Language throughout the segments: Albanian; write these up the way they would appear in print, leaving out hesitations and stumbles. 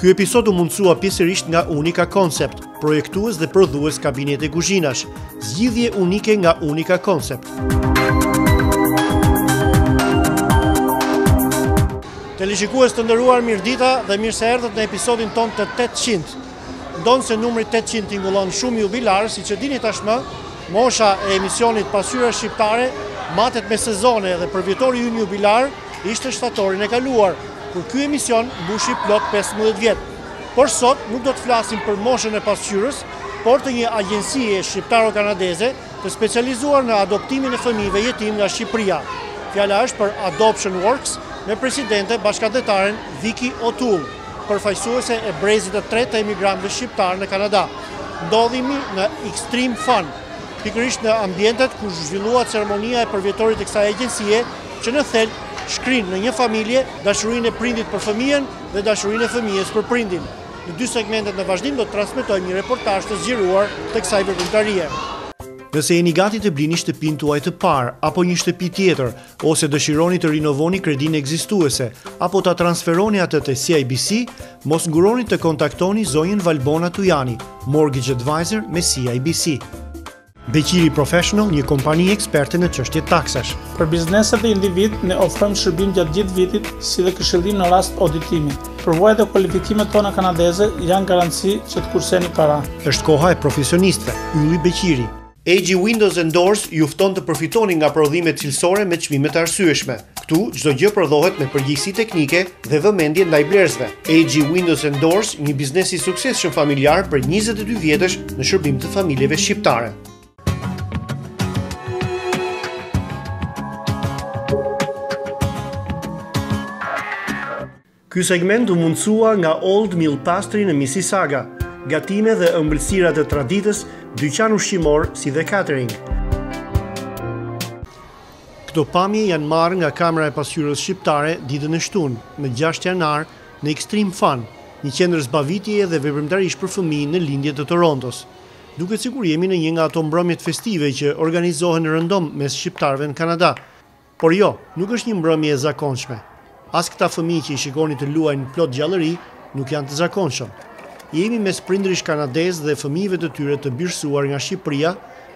Ky episod u mundsua pjesërisht nga Unika Concept, projektues dhe prodhues kabinete kuzhinash, zgjidhje unike nga Unika Concept. Teleshikues të nderuar, mirëdita dhe mirë se erdhët në episodin ton të 800. Ndonë se numri 800 tingullon shumë jubilar, si që dini tashmë, mosha e emisionit PASQYRA SHQIPTARE matet me sezone dhe përvjetori ynë jubilar ishte shtatorin e kaluar, kur ky emision mbushi plot 15 vjet. Por sot nuk do të flasim për moshën e pasqyrës, por të një agjencie shqiptaro-kanadeze të specializuar në adoptimin e fëmijëve jetimë nga Shqipëria. Fjala është për Adoption Works me presidente bashkëdhetaren Vicky O'Toole, përfaqësuese e brezit të tretë të emigrantëve shqiptar në Kanada. Ndodhimi në Extreme Fun, pikërisht në ambientet ku zhvillua ceremonia e përvjetorit të kësaj agjencie, që në thelb shkrin në një familje dashurinë e prindit për fëmijën dhe dashurinë e fëmijës për prindin. Në dy segmentet në vazhdim do të transmetojmë një reportazh të zgjeruar të kësaj veprimtarie. Nëse jeni gati të blini shtëpinë tuaj të parë apo një shtëpi tjetër, ose dëshironi të rinovoni kredinë ekzistuese apo ta transferoni atë te CIBC, mos nguroni të kontaktoni zonjën Valbona Tujani, Mortgage Advisor me CIBC. Beqiri Professional, një kompani eksperte në çështje taksash. Për bizneset dhe individ, ne ofrojmë shërbim gjatë gjithë vitit, si dhe këshillim në rast auditimi. Përvojat dhe kualifikimet tona kanadeze janë garanci që të kurseni para. Është koha e profesionistëve, ylli Beqiri. AG Windows & Doors ju fton të përfitoni nga prodhimet cilësore me çmime të arsyeshme. Ktu çdo gjë prodhohet me përgjegjësi teknike dhe vëmendje ndaj blerësve. AG Windows & Doors, një biznes i suksesshëm familjar për 22 vjetësh në shërbim të familjeve shqiptare. Ky segment u mundsua nga Old Mill Pastry në Mississauga, gatime dhe ëmbëlsira të traditës, dyqan ushqimor si dhe catering. Këto pamje janë marrë nga Kamera e Pasqyrës Shqiptare ditën e shtunë, në 6 janar, në Extreme Fun, një qendër zbavitjeje dhe veprimtarish për fëmijë në lindje të Torontos. Duket sikur jemi në një nga ato mbrëmjet festive që organizohen rëndom mes shqiptarëve në Kanada. Por jo, nuk është një mbrëmje e zakonshme. As këta fëmijë që i shikoni të luajnë plot gjallëri nuk janë të zakonshëm. Jemi mes prindërish kanadezë dhe fëmijëve të tyre të birësuar nga Shqipëria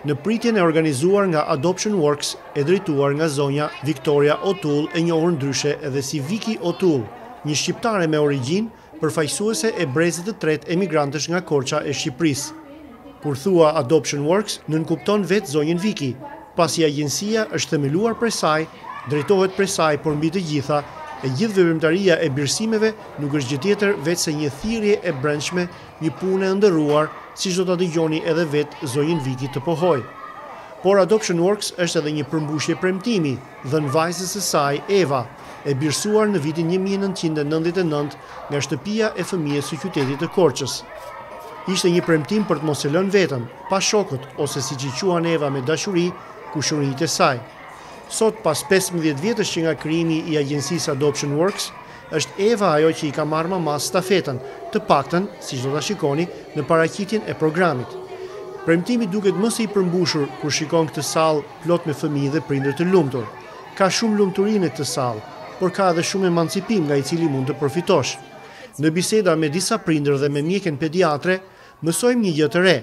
në pritjen e organizuar nga Adoption Works e drejtuar nga zonja Victoria O'Toole, e njohur ndryshe edhe si Vicky O'Toole, një shqiptare me origjinë, përfaqësuese e brezit të tretë emigrantësh nga Korça e Shqipërisë. Kur thua Adoption Works, nënkupton vetë zonjën Vicky, pasi agjencia është themeluar prej saj, drejtohet prej saj, por mbi të gjitha, e gjithë veprimtaria e birësimeve nuk është gjë tjetër veç se një thirrje e brendshme, një punë e ndërruar, siç do ta dëgjoni edhe vetë zonjën Vicky të pohoj. Por Adoption Works është edhe një përmbushje premtimi, dhënë vajzës së saj, Eva, e birësuar në vitin 1999 nga shtëpia e fëmijës së qytetit të Korçës. Ishte një premtim për të mos e lënë vetëm, pa shokët, ose siç i quan Eva me dashuri, kushërinjtë e saj. Sot, pas 15 vjetësh që nga krijimi i agjencisë Adoption Works, është Eva ajo që i ka marrë mamas stafetën, të paktën, siç do ta shikoni, në paraqitjen e programit. Premtimi duket më së i përmbushur kur shikon këtë sallë plot me fëmijë dhe prindër të lumtur. Ka shumë lumturi në këtë sallë, por ka edhe shumë emancipim nga i cili mund të përfitosh. Në biseda me disa prindër dhe me mjekën pediatre, mësojmë një gjë të re.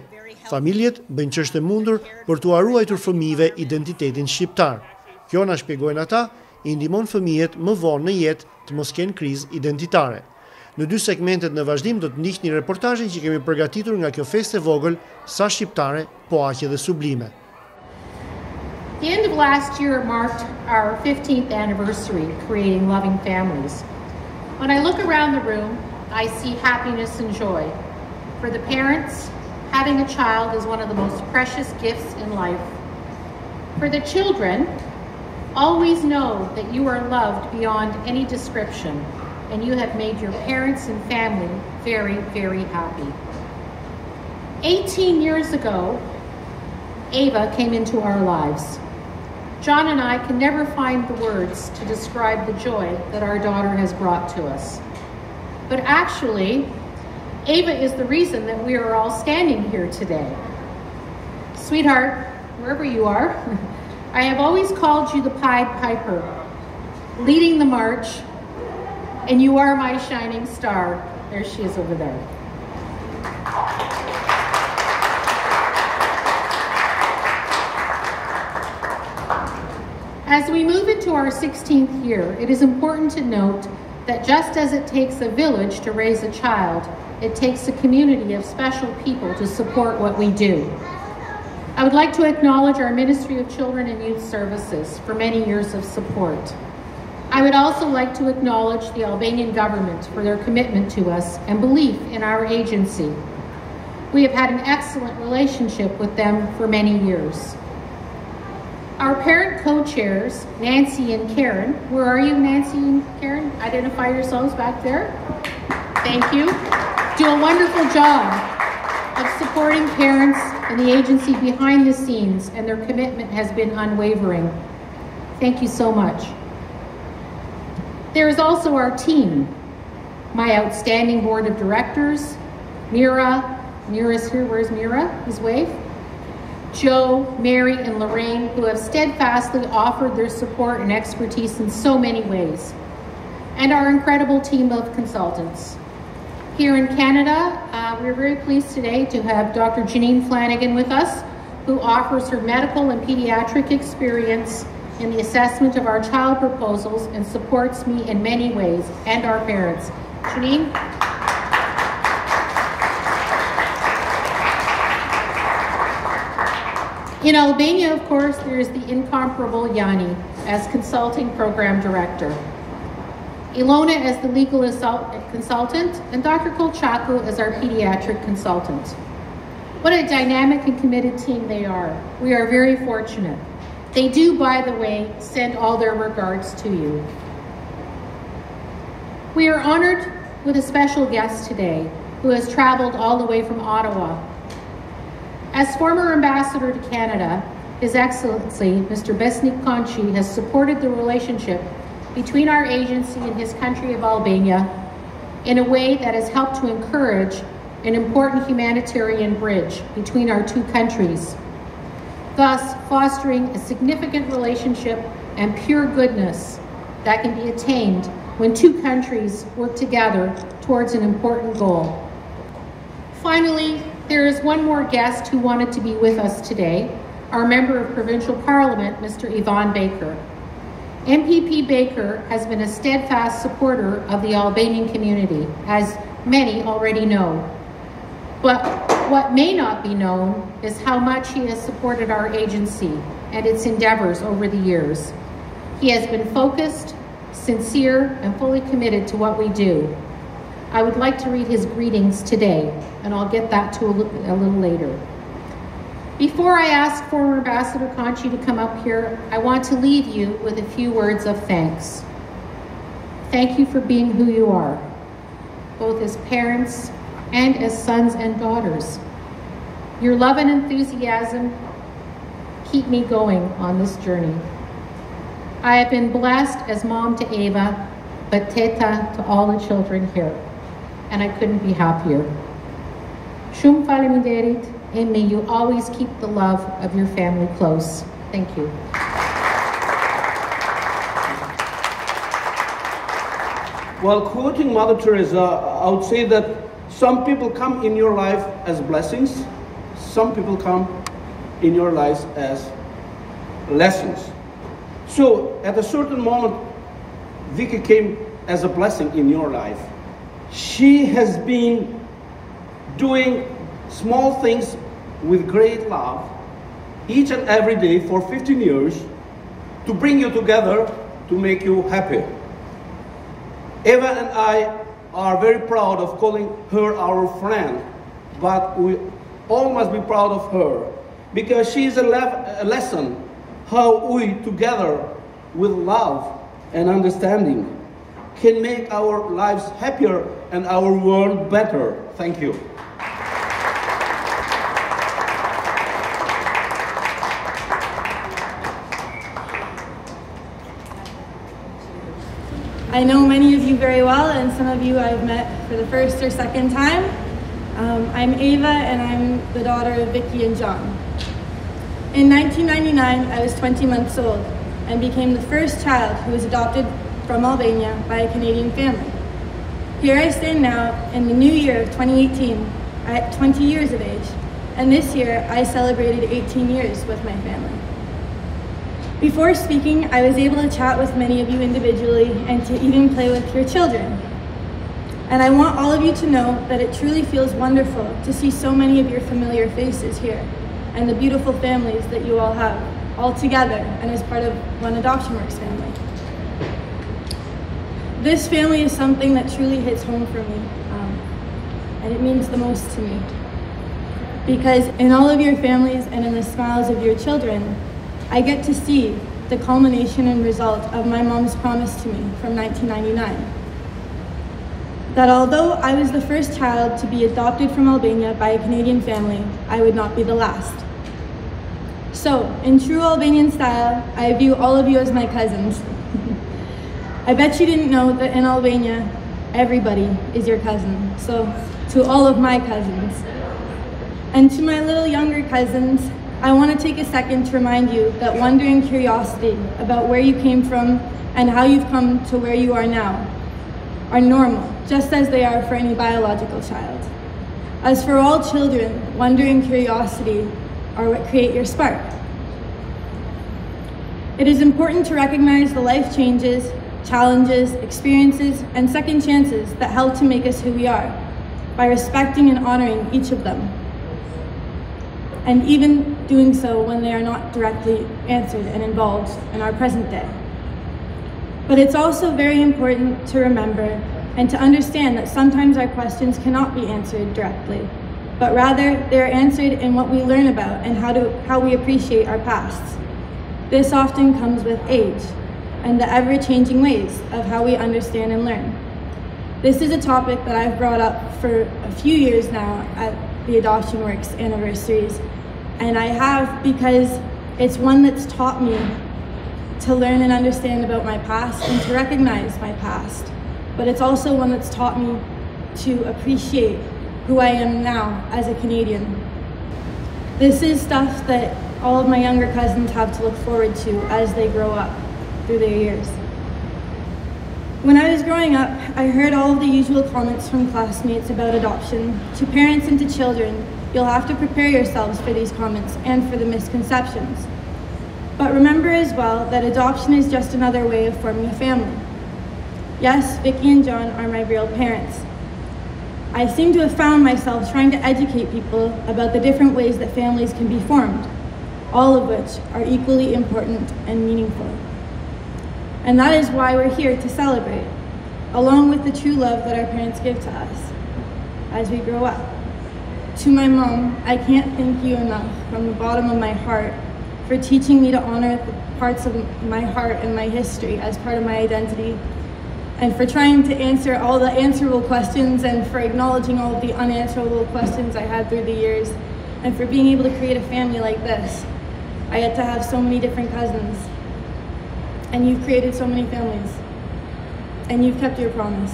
Familjet bëjnë ç'është e mundur për t'u ruajtur fëmijëve identitetin shqiptar. Kjo na shpjegojnë ata, i ndihmon fëmijët më vonë në jetë të mos kenë krizë identitare. Në dy segmentet në vazhdim do të ndiqni reportazhin që kemi përgatitur nga kjo festë e vogël, sa shqiptare, po aq edhe sublime. The end of last year marked our 15th anniversary creating loving families. When I look around the room, I see happiness and joy. For the parents, having a child is one of the most precious gifts in life. For the children, always know that you are loved beyond any description, and you have made your parents and family very, very happy. 18 years ago, Ava came into our lives. John and I can never find the words to describe the joy that our daughter has brought to us. But actually, Ava is the reason that we are all standing here today. Sweetheart, wherever you are, I have always called you the Pied Piper, leading the march, and you are my shining star. There she is over there. As we move into our 16th year, it is important to note that just as it takes a village to raise a child, it takes a community of special people to support what we do. I would like to acknowledge our Ministry of Children and Youth Services for many years of support. I would also like to acknowledge the Albanian government for their commitment to us and belief in our agency. We have had an excellent relationship with them for many years. Our parent co-chairs, Nancy and Karen, where are you, Nancy and Karen? Identify yourselves back there. Thank you. Do a wonderful job of supporting parents and the agency behind the scenes, and their commitment has been unwavering. Thank you so much. There is also our team, my outstanding board of directors, Mira's here, where's Mira, his wife? Joe, Mary, and Lorraine, who have steadfastly offered their support and expertise in so many ways. And our incredible team of consultants. Here in Canada, we're very pleased today to have Dr. Janine Flanagan with us, who offers her medical and pediatric experience in the assessment of our child proposals and supports me in many ways, and our parents. Janine? In Albania, of course, there is the incomparable Yanni as consulting program director, Ilona as the legal consultant, and Dr. Kolchaku as our pediatric consultant. What a dynamic and committed team they are. We are very fortunate. They do, by the way, send all their regards to you. We are honored with a special guest today who has traveled all the way from Ottawa. As former ambassador to Canada, His Excellency, Mr. Besnik Konci, has supported the relationship between our agency and his country of Albania in a way that has helped to encourage an important humanitarian bridge between our two countries, thus fostering a significant relationship and pure goodness that can be attained when two countries work together towards an important goal. Finally, there is one more guest who wanted to be with us today, our Member of Provincial Parliament, Mr. Ivan Baker. MPP Baker has been a steadfast supporter of the Albanian community, as many already know. But what may not be known is how much he has supported our agency and its endeavors over the years. He has been focused, sincere, and fully committed to what we do. I would like to read his greetings today, and I'll get that to a little later. Before I ask former Ambassador Konci to come up here, I want to leave you with a few words of thanks. Thank you for being who you are, both as parents and as sons and daughters. Your love and enthusiasm keep me going on this journey. I have been blessed as mom to Ava, but teta to all the children here, and I couldn't be happier. Shumë faleminderit, and may you always keep the love of your family close. Thank you. While quoting Mother Teresa, I would say that some people come in your life as blessings, some people come in your lives as lessons. So at a certain moment, Vicky came as a blessing in your life. She has been doing small things with great love each and every day for 15 years to bring you together, to make you happy. Eva and I are very proud of calling her our friend, but we all must be proud of her because she is a lesson how we together with love and understanding can make our lives happier and our world better. Thank you. I know many of you very well, and some of you I've met for the first or second time. I'm Ava, and I'm the daughter of Vicky and John. In 1999, I was 20 months old and became the first child who was adopted from Albania by a Canadian family. Here I stand now in the new year of 2018 at 20 years of age, and this year I celebrated 18 years with my family. Before speaking, I was able to chat with many of you individually and to even play with your children. And I want all of you to know that it truly feels wonderful to see so many of your familiar faces here and the beautiful families that you all have, all together and as part of one Adoption Works family. This family is something that truly hits home for me, and it means the most to me. Because in all of your families and in the smiles of your children, I get to see the culmination and result of my mom's promise to me from 1999. That although I was the first child to be adopted from Albania by a Canadian family, I would not be the last. So, in true Albanian style, I view all of you as my cousins. I bet you didn't know that in Albania, everybody is your cousin. So, to all of my cousins. And to my little younger cousins, I want to take a second to remind you that wonder and curiosity about where you came from and how you've come to where you are now are normal, just as they are for any biological child. As for all children, wonder and curiosity are what create your spark. It is important to recognize the life changes, challenges, experiences, and second chances that help to make us who we are, by respecting and honoring each of them, and even doing so when they are not directly answered and involved in our present day. But it's also very important to remember and to understand that sometimes our questions cannot be answered directly, but rather they are answered in what we learn about and how we appreciate our pasts. This often comes with age and the ever-changing ways of how we understand and learn. This is a topic that I've brought up for a few years now at the Adoption Works anniversaries, and I have because it's one that's taught me to learn and understand about my past and to recognize my past. But it's also one that's taught me to appreciate who I am now as a Canadian. This is stuff that all of my younger cousins have to look forward to as they grow up through their years. When I was growing up, I heard all of the usual comments from classmates about adoption. To parents and to children, you'll have to prepare yourselves for these comments and for the misconceptions. But remember as well that adoption is just another way of forming a family. Yes, Vicky and John are my real parents. I seem to have found myself trying to educate people about the different ways that families can be formed, all of which are equally important and meaningful. And that is why we're here to celebrate, along with the true love that our parents give to us as we grow up. To my mom, I can't thank you enough from the bottom of my heart for teaching me to honor the parts of my heart and my history as part of my identity, and for trying to answer all the answerable questions and for acknowledging all of the unanswerable questions I had through the years, and for being able to create a family like this. I get to have so many different cousins, and you've created so many families, and you've kept your promise,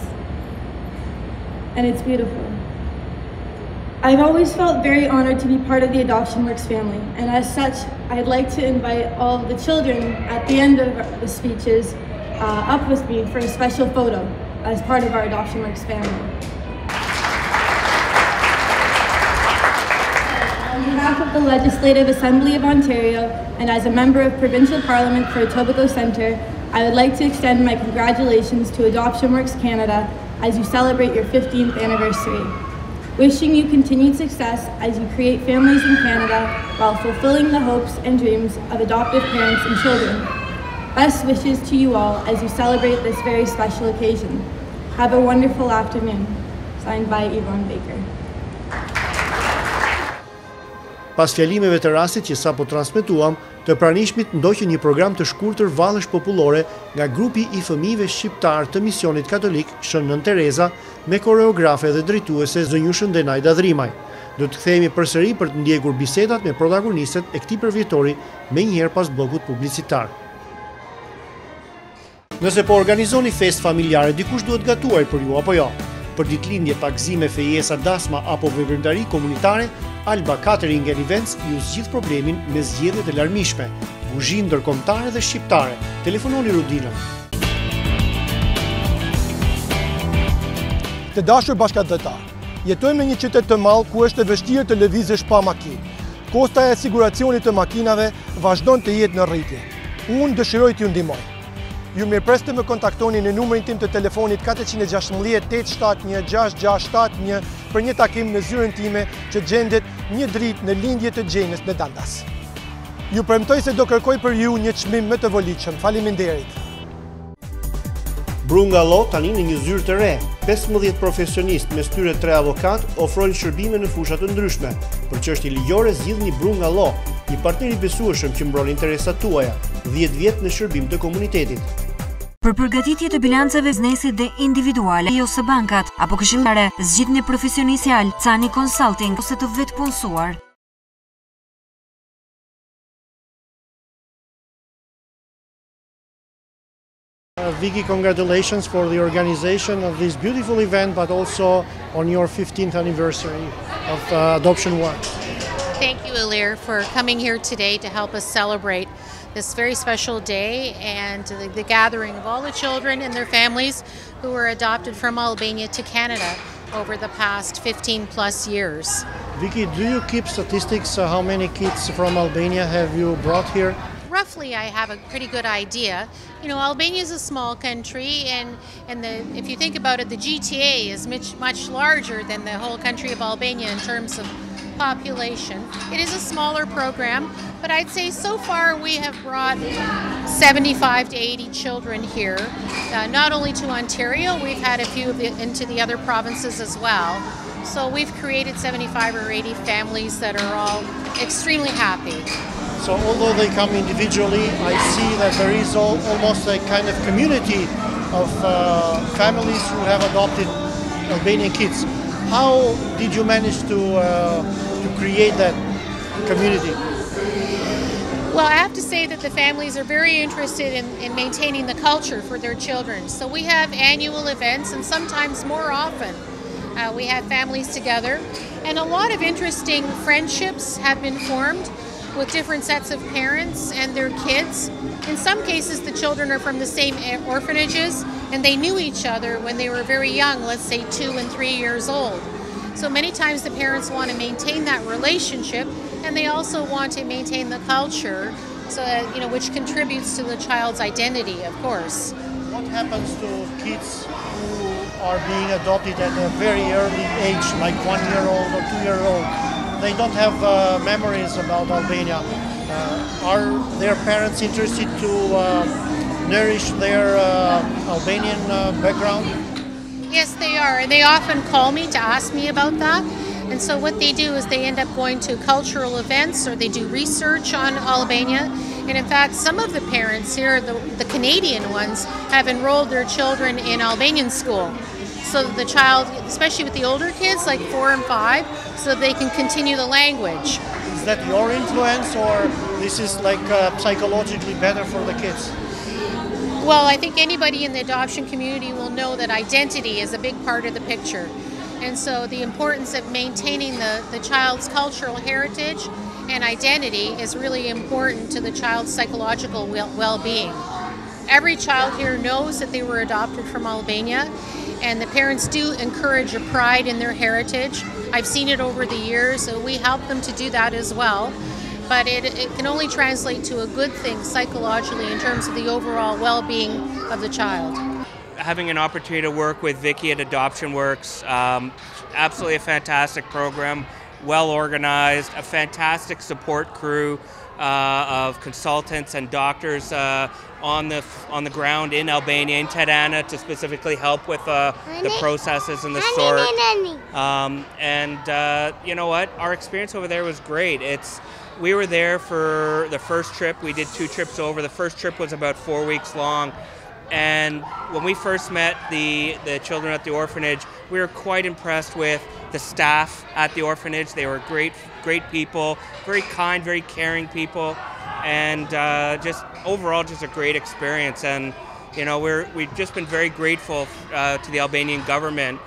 and it's beautiful. I've always felt very honored to be part of the Adoption Works family, and as such, I'd like to invite all of the children at the end of the speeches up with me for a special photo as part of our Adoption Works family. On behalf of the Legislative Assembly of Ontario and as a member of Provincial Parliament for Etobicoke Centre, I would like to extend my congratulations to Adoption Works Canada as you celebrate your 15th anniversary. Wishing you continued success as you create families in Canada while fulfilling the hopes and dreams of adoptive parents and children. Best wishes to you all as you celebrate this very special occasion. Have a wonderful afternoon. Signed by Yvonne Baker. Pas fjalimeve të rastit që sapo transmetuam, të pranishmit ndoqi një program të shkurtër vallësh popullore nga grupi I fëmijëve shqiptar të misionit katolik Shën Tereza me koreografe dhe drejtuese zonjën Denajda Dhrimaj. Do të kthehemi përsëri për të ndjekur bisedat me protagonistet e këtij përvjetori menjëherë pas bllokut publicitar. Nëse po organizoni fest familjare, dikush duhet gatuar për ju apo jo? Për ditëlindje, takzime, fejesa, dasma apo veprimtari komunitare, Alba Catering and Events ju zgjidh problemin me zgjedhjet e larmishme, kuzhinë ndërkombëtare dhe shqiptare. Telefononi Rudinën. Të dashur bashkëdhëtar, jetojmë në një qytet të madh ku është e vështirë të lëvizësh pa makinë. Kosta e siguracionit të makinave vazhdon të jetë në rritje. Unë dëshiroj t'ju ndihmoj. Ju mirëpres të më kontaktoni në numrin tim të telefonit 416 871 6671 për një takim në zyrën time që gjendet një dritë në lindje të Gjenës në Dandas. Ju premtoj se do kërkoj për ju një çmim më të volitshëm. Faleminderit. Brungallo tani në një zyrë të re. 15 profesionistë mes tyre 3 avokat ofrojnë shërbime në fusha të ndryshme. Për çështje ligjore zgjidhni Brungallo, një partner i besueshëm që mbron interesat tuaja, 10 vjet në shërbim të komunitetit. Për përgatitje të bilancave biznesit dhe individuale ose bankat apo këshillare, zgjidhni profesionistë sjell, Cani Consulting ose të vetë punësuar. Vicky, congratulations for the organization of this beautiful event, but also on your 15th anniversary of adoption work. Thank you, ILIR, for coming here today to help us celebrate this very special day and the gathering of all the children and their families who were adopted from Albania to Canada over the past 15 plus years. Vicky, do you keep statistics? How many kids from Albania have you brought here? Roughly, I have a pretty good idea. You know, Albania is a small country, and if you think about it, the GTA is much larger than the whole country of Albania in terms of population. It is a smaller program, but I'd say so far we have brought 75 to 80 children here, not only to Ontario, we've had a few into the other provinces as well. So we've created 75 or 80 families that are all extremely happy. So although they come individually, I see that there is almost a kind of community of families who have adopted Albanian kids. How did you manage to create that community? Well, I have to say that the families are very interested in maintaining the culture for their children. So we have annual events, and sometimes more often we have families together. And a lot of interesting friendships have been formed with different sets of parents and their kids. In some cases, the children are from the same orphanages, and they knew each other when they were very young, let's say 2 and 3 years old. So many times the parents want to maintain that relationship, and they also want to maintain the culture, so that, you know, which contributes to the child's identity, of course. What happens to kids who are being adopted at a very early age, like 1-year-old or 2-year-old? They don't have memories about Albania. Are their parents interested to nourish their Albanian background? Yes, they are, and they often call me to ask me about that. And so what they do is they end up going to cultural events, or they do research on Albania. And in fact, some of the parents here, the Canadian ones, have enrolled their children in Albanian school. So that the child, especially with the older kids, like 4 and 5, so they can continue the language. Is that your influence, or this is like psychologically better for the kids? Well, I think anybody in the adoption community will know that identity is a big part of the picture. And so the importance of maintaining the child's cultural heritage and identity is really important to the child's psychological well-being. Every child here knows that they were adopted from Albania, and the parents do encourage a pride in their heritage. I've seen it over the years, so we help them to do that as well. But it can only translate to a good thing psychologically in terms of the overall well-being of the child. Having an opportunity to work with Vicky at Adoption Works, absolutely a fantastic program, well organized, a fantastic support crew of consultants and doctors on the ground in Albania, in Tirana, to specifically help with the processes and the sort. You know what? Our experience over there was great. We were there for the first trip. We did 2 trips over. The first trip was about 4 weeks long. And when we first met the children at the orphanage, we were quite impressed with the staff at the orphanage. They were great people, very kind, very caring people, and just overall just a great experience. And you know, we've just been very grateful to the Albanian government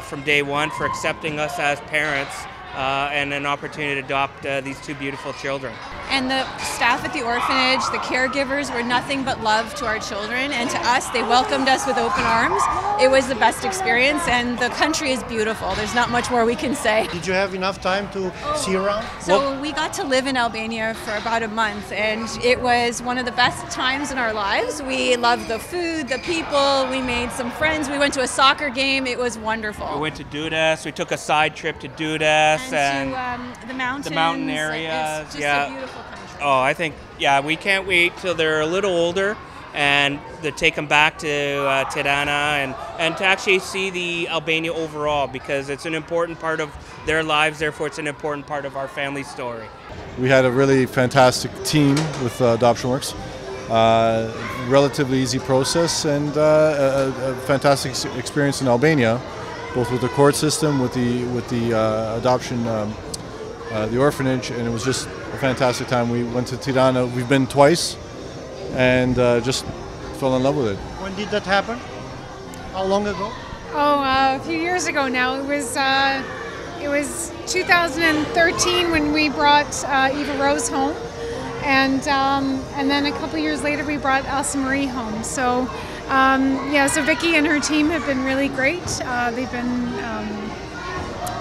from day one for accepting us as parents and an opportunity to adopt these 2 beautiful children. And the staff at the orphanage, the caregivers were nothing but love to our children, and to us, they welcomed us with open arms. It was the best experience, and the country is beautiful. There's not much more we can say. Did you have enough time to see around? So we got to live in Albania for about a month, and it was one of the best times in our lives. We loved the food, the people, we made some friends, we went to a soccer game, it was wonderful. We went to Dudas, we took a side trip to Dudas and to the mountains. The mountain areas. It's just a beautiful country. Oh, I think, yeah, we can't wait till they're a little older and to take them back to Tirana and to actually see the Albania overall, because it's an important part of their lives, therefore it's an important part of our family story. We had a really fantastic team with Adoption Works. Relatively easy process and a fantastic experience in Albania, both with the court system, with the adoption, the orphanage, and it was just a fantastic time. We went to Tirana. We've been twice, and just fell in love with it. When did that happen? How long ago? Oh, a few years ago now. It was 2013 when we brought Eva Rose home, and then a couple years later we brought Elsa Marie home. So yeah, so Vicky and her team have been really great. They've been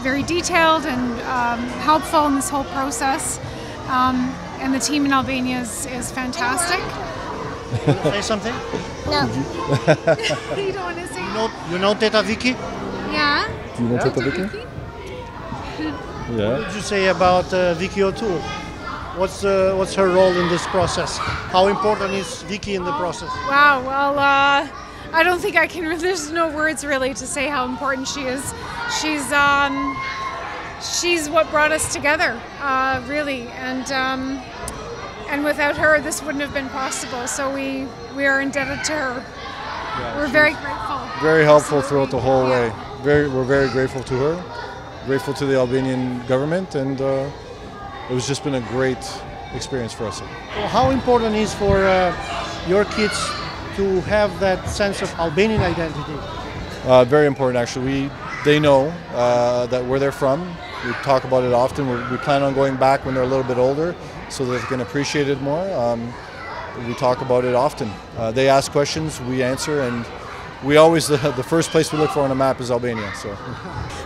very detailed and helpful in this whole process. And the team in Albania is fantastic. Say something? No. You don't want to say? You know Teta Vicky? Yeah. Do you know Teta Vicky? Yeah. What did you say about Vicky O'Toole? What's her role in this process? How important is Vicky in the process? Wow, well, I don't think I can, there's no words really to say how important she is. She's what brought us together, really, and without her this wouldn't have been possible, so we are indebted to her. Yeah, we're very grateful. Very helpful throughout the whole way. We're very grateful to her, grateful to the Albanian government, and it was just been a great experience for us. Well, how important is for your kids to have that sense of Albanian identity? Very important, actually. They know that where they're from. We talk about it often. We plan on going back when they're a little bit older so that they can appreciate it more. We talk about it often. They ask questions, we answer, and we always, the first place we look for on a map is Albania. So.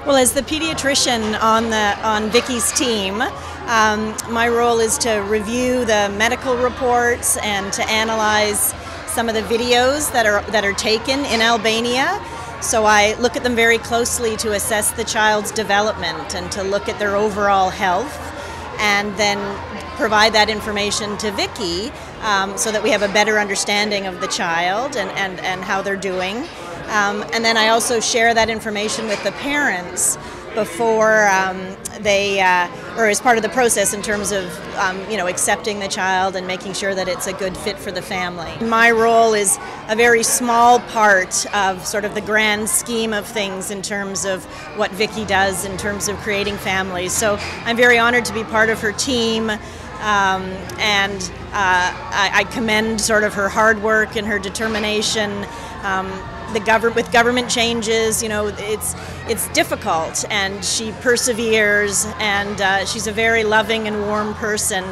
Well, as the pediatrician on Vicky's team, my role is to review the medical reports and to analyze some of the videos that are taken in Albania. So I look at them very closely to assess the child's development and to look at their overall health, and then provide that information to Vicky so that we have a better understanding of the child and how they're doing. And then I also share that information with the parents before or as part of the process in terms of accepting the child and making sure that it's a good fit for the family. My role is a very small part of sort of the grand scheme of things in terms of what Vicky does in terms of creating families. So I'm very honored to be part of her team, and I commend sort of her hard work and her determination. With government changes, it's difficult, and she perseveres, and she's a very loving and warm person,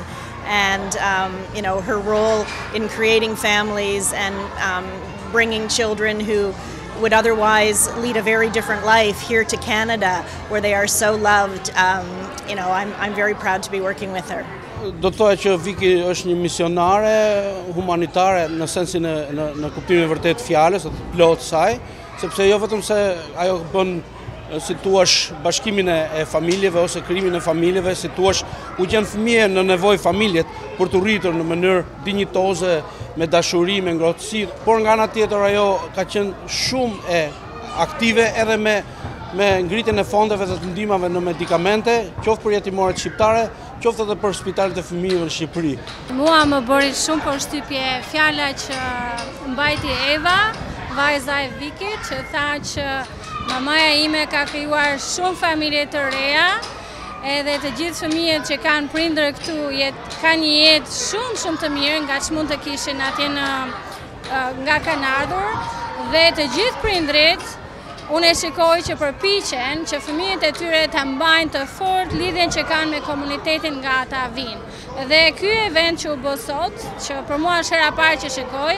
and her role in creating families and bringing children who would otherwise lead a very different life here to Canada, where they are so loved. I'm very proud to be working with her. Do të thoya që Viki është një misionare humanitare në sensin në kuptimin e vërtet fjalës, të plot saj, sepse jo vetëm se ajo bën si thua bashkimin e familjeve ose krijimin e familjeve, si thua u gjen fëmijë në nevojë familjet për të rritur në mënyrë dinjitoze, me dashuri, me ngrohtësi, por nga ana tjetër ajo ka qenë shumë e aktive edhe me ngritjen e fondeve dhe të ndihmave në medikamente, qoftë për jetimorët shqiptare, qoftë edhe për spitalet e fëmijëve në Shqipëri. Mua më bëri shumë përshtypje fjala që mbajti Eva, vajza e Vikit, që tha që mamaja ime ka krijuar shumë familje të reja, edhe të gjithë fëmijët që kanë prindër këtu kanë një jetë shumë të mirë, nga që mund të kishin atje nga kanë ardhur, dhe të gjithë prindrit Unë e shikoj që përpiqen që fëmijët e tyre ta mbajnë të fortë lidhjen që kanë me komunitetin nga ata vinë. Dhe ky event që u bë sot, që për mua është hera parë që shikoj,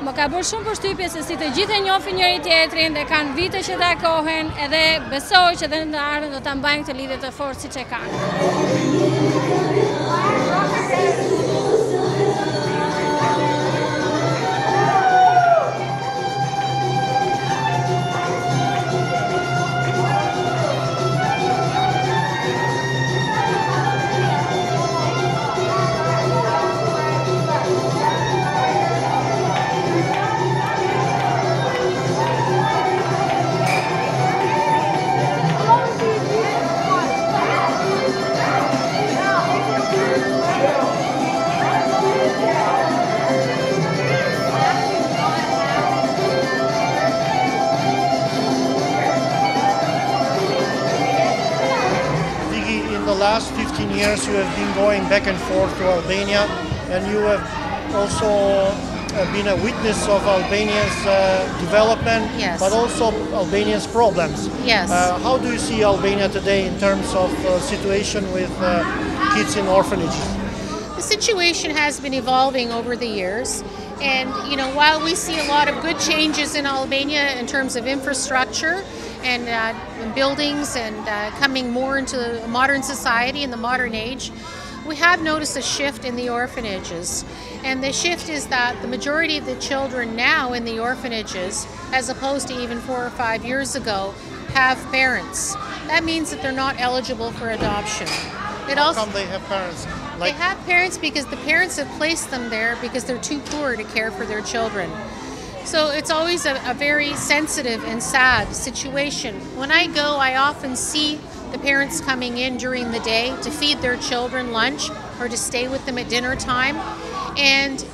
më ka bërë shumë përshtypje se si të gjithë e njohin njëri tjetrin dhe kanë vite që takohen, edhe besoj që edhe në ardhmen do ta mbajnë këtë lidhje të fortë siç e kanë. Last 15 years you have been going back and forth to Albania, and you have also been a witness of Albania's development, yes, but also Albania's problems. Yes. How do you see Albania today in terms of situation with kids in orphanages? The situation has been evolving over the years, and while we see a lot of good changes in Albania in terms of infrastructure and buildings and coming more into a modern society in the modern age, we have noticed a shift in the orphanages. And the shift is that the majority of the children now in the orphanages, as opposed to even 4 or 5 years ago, have parents. That means that they're not eligible for adoption. How come they have parents? They have parents because the parents have placed them there because they're too poor to care for their children. So it's always a very sensitive and sad situation. When I go, I often see the parents coming in during the day to feed their children lunch or to stay with them at dinner time. And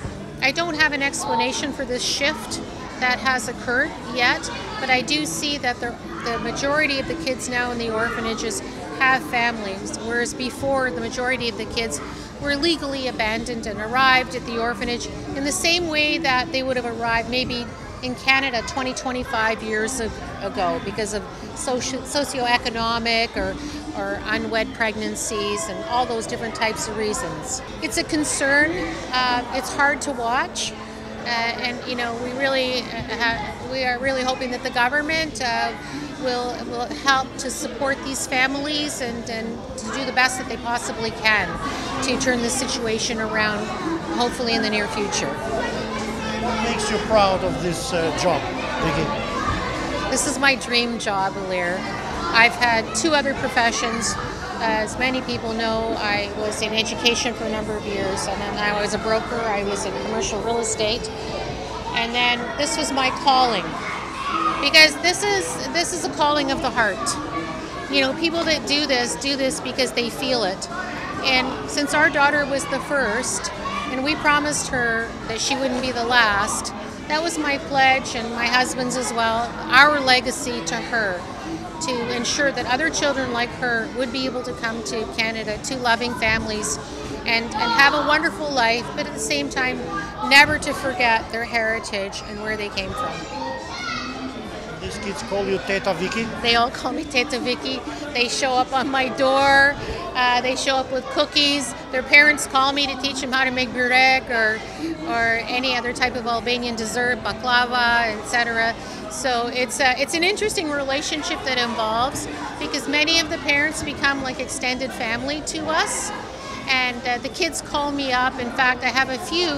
I don't have an explanation for this shift that has occurred yet, but I do see that the majority of the kids now in the orphanages have families, whereas before the majority of the kids were legally abandoned and arrived at the orphanage in the same way that they would have arrived maybe in Canada 20-25 years ago because of socioeconomic or unwed pregnancies and all those different types of reasons. It's a concern. It's hard to watch. And we are really hoping that the government will help to support these families and to do the best that they possibly can to turn this situation around, hopefully in the near future. What makes you proud of this job, Vicky? This is my dream job, ILIR. I've had 2 other professions. As many people know, I was in education for a number of years, and then I was a broker. I was in commercial real estate, and then this was my calling, because this is a calling of the heart. People that do this because they feel it. And since our daughter was the first, and we promised her that she wouldn't be the last, that was my pledge, and my husband's as well, our legacy to her, to ensure that other children like her would be able to come to Canada, to loving families, and have a wonderful life, but at the same time, never to forget their heritage and where they came from. These kids call you Teta Vicky? They all call me Teta Vicky. They show up on my door. They show up with cookies. Their parents call me to teach them how to make birësojnë or any other type of Albanian dessert, baklava, etc. So it's an interesting relationship that involves, because many of the parents become like extended family to us. And the kids call me up. In fact, I have a few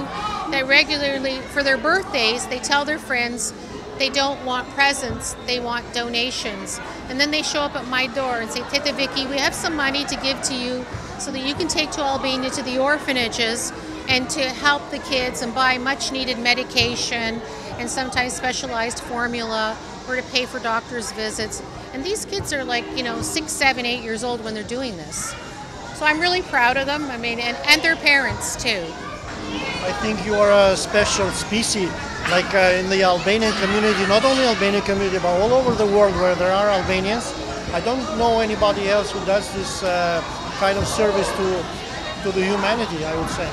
that regularly, for their birthdays, they tell their friends they don't want presents, they want donations. And then they show up at my door and say, Teta Vicky, we have some money to give to you so that you can take to Albania to the orphanages and to help the kids and buy much needed medication and sometimes specialized formula, or to pay for doctor's visits. And these kids are like, 6, 7, 8 years old when they're doing this. So I'm really proud of them, and their parents too. I think you are a special species, like in the Albanian community, not only Albanian community, but all over the world where there are Albanians. I don't know anybody else who does this kind of service to the humanity, I would say.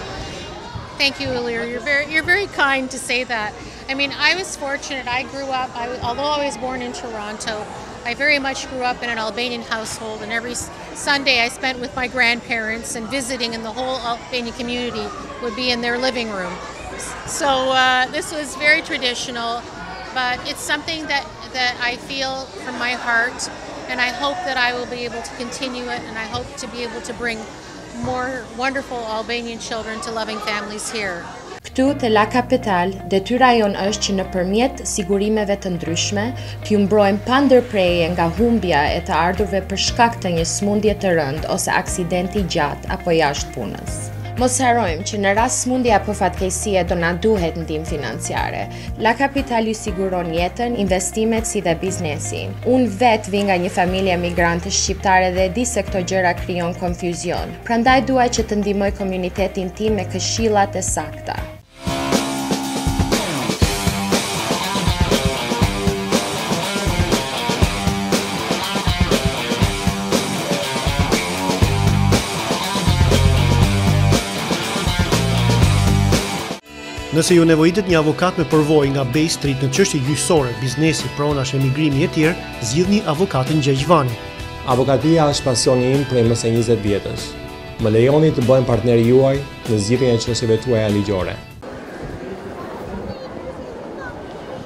Thank you, ILIR. You're very kind to say that. I mean, I was fortunate. I grew up, although I was born in Toronto, I very much grew up in an Albanian household, and every Sunday I spent with my grandparents and visiting, and the whole Albanian community would be in their living room. So this was very traditional, but it's something that I feel from my heart, and I hope that I will be able to continue it, and I hope to be able to bring more wonderful Albanian children to loving families here. Këtu te La Capital, detyra jonë është që nëpërmjet sigurimeve të ndryshme t'ju mbrojmë pa ndërprerje nga humbja e të ardhurve për shkak të një smundje të rëndë ose aksidenti gjatë apo jashtë punës. Mos harrojmë që në rast smundje apo fatkeqësie do na duhet ndihmë financiare. La Capital ju siguron jetën, investimet si dhe biznesin. Unë vetë vi nga një familje emigrante shqiptare dhe di se këto gjëra krijon konfuzion. Prandaj dua që të ndihmoj komunitetin tim me këshillat e sakta. Nëse ju nevojitet një avokat me përvojë nga Bay Street në çështje gjyqësore, biznesi, pronash, emigrimi e tjerë, zgjidhni avokatin Gjegjvani. Avokatia është pasioni im prej më së 20 vjetësh. Më lejoni të bëhem partneri juaj në zgjidhjen e çështjeve tuaja ligjore.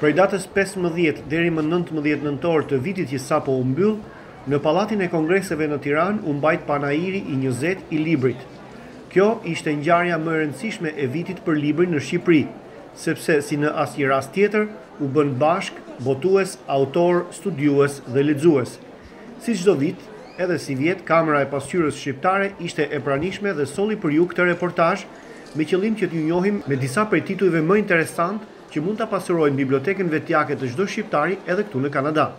Prej datës 15 deri më 19 nëntor të vitit që sapo u mbyll, në Pallatin e Kongreseve në Tiranë u mbajt Panairi i 20 i Librit. Kjo ishte ngjarja më e rëndësishme e vitit për librin në Shqipëri, sepse si në asnjë rast tjetër u bën bashk botues, autor, studiues dhe lexues. Si çdo vit, edhe si vjet, Kamera e Pasqyrës Shqiptare ishte e pranishme dhe solli për ju këtë reportazh me qëllim që t'ju njohim me disa prej titujve më interesant që mund ta pasurojnë bibliotekën vetjake të çdo shqiptari edhe këtu në Kanada.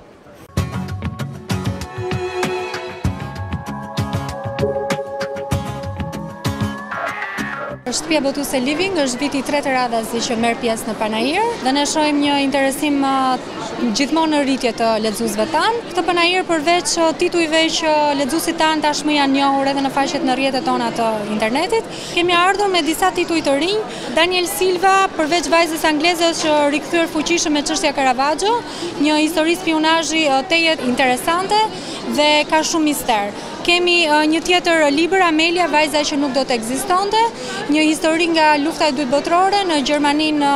Shtëpia botuese Living është viti i tretë radhazi që merr pjesë në Panair dhe ne shohim një interesim gjithmonë në rritje të lexuesve tanë. Këtë Panair përveç titujve që lexuesit tanë tashmë janë njohur edhe në faqet në rrjetet tona të internetit, kemi ardhur me disa tituj të rinj. Daniel Silva, përveç vajzës angleze, që rikthyer fuqishëm me çështja Caravaggio, një histori spionazhi tejet interesante dhe ka shumë mister. Kemi një tjetër libër, Amelia, vajza që nuk do të ekzistonte, një histori nga lufta e dytë botërore në Gjermaninë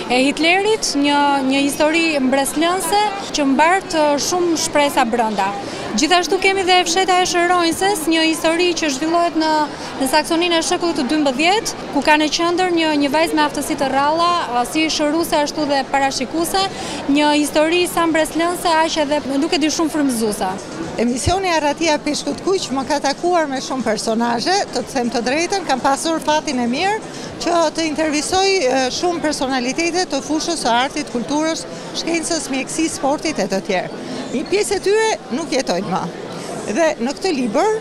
e Hitlerit, një histori mbreslënse që mbart shumë shpresa brenda. Gjithashtu kemi dhe Fsheta e Shëronjëses, një histori që zhvillohet në Saksoninë e shekullit të 12, ku ka në qendër një vajzë me aftësi të rralla, si shëruese ashtu dhe parashikuese, një histori sa mbreslënse aq edhe nuk e di shumë frymëzuese. Emisioni Arratia Peshkut Kuq më ka takuar me shumë personazhe, të them të drejtën, kam pasur fatin e mirë që të intervistoj shumë personalitete të fushës së artit, kulturës, shkencës, mjekësisë, sportit e të tjerë. Një pjesë e tyre nuk jetojnë më. Dhe në këtë libër,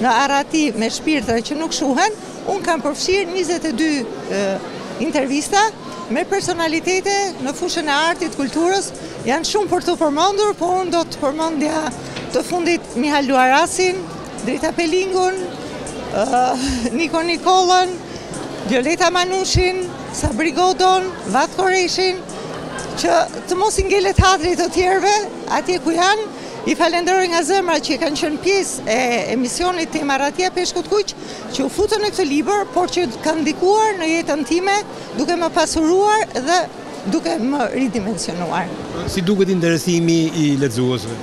në Arrati me shpirtre që nuk shuhen, unë kam përfshirë 22 intervista me personalitete në fushën e artit, kulturës, janë shumë për të përmendur, po unë do të përmendja të fundit Mihal Duarasin, Drita Pelingun, Niko Nikollën, Violeta Manushin, Sabri Godon, Vat Koreshin, që të mos i ngelet hadrit të tjerëve, atje ku janë, i falenderoj nga zemra që kanë qenë pjesë e emisionit tim Arratia Peshkut Kuq, që u futën në këtë libër, por që kanë ndikuar në jetën time, duke më pasuruar dhe duke më ridimensionuar. Si duket interesimi i lexuesve?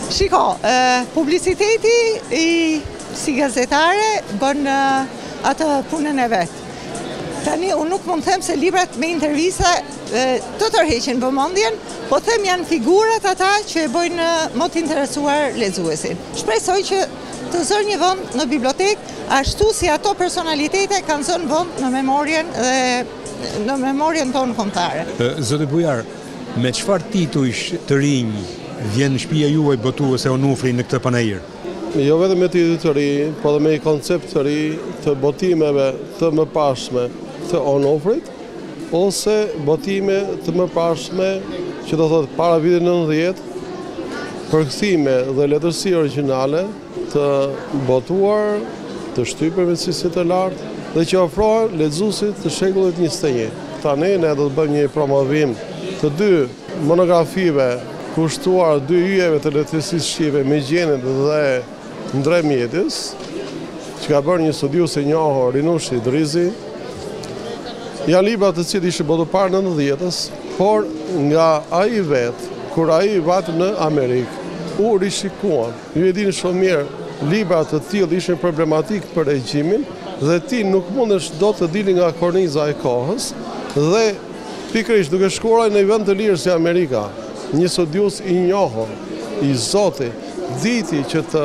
Shiko, publiciteti si gazetare bën atë punën e vetë. Tani, unë nuk mund them se librat me intervista të tërheqin vëmendjen, po them janë figurat ata që e bojnë më të interesuar lexuesin. Shpresoj që të zërë një vend në bibliotek, ashtu si ato personalitete kanë zënë vend në memorien dhe në memorien tonë kombëtare. Zotë Bujar, me çfarë titujsh të rinj vjen shtëpia juaj botuese Onufri në këtë Panair? Jo vetëm me titull të ri, po dhe me një koncept të ri të botimeve të mëparshme të Onufrit, ose botime të mëparshme që do thotë para vitit 90, përkthime dhe letërsi origjinale të botuar të shtypërve si të lartë dhe që ofrohen lexuesit të shekullit 21. tani ne do të bëjmë një promovim të 2 monografive kushtuar 2 yjeve të letësisë shqipe me gjenit dhe ndremjetës, që ka bërë një studius e njohur Rinushi Drizi. Janë libra të cilët ishin botë parë në 90-s, por nga ai vetë, kur ai vati në Amerikë, u rishikuan. Ju e dini shumë mirë, libra të tillë ishin problematik për regjimin dhe ti nuk mundesh dot të dili nga korniza e kohës dhe pikërisht duke shkuar në një vend të lirë si Amerika, një studius i njohur, i zoti, diti që të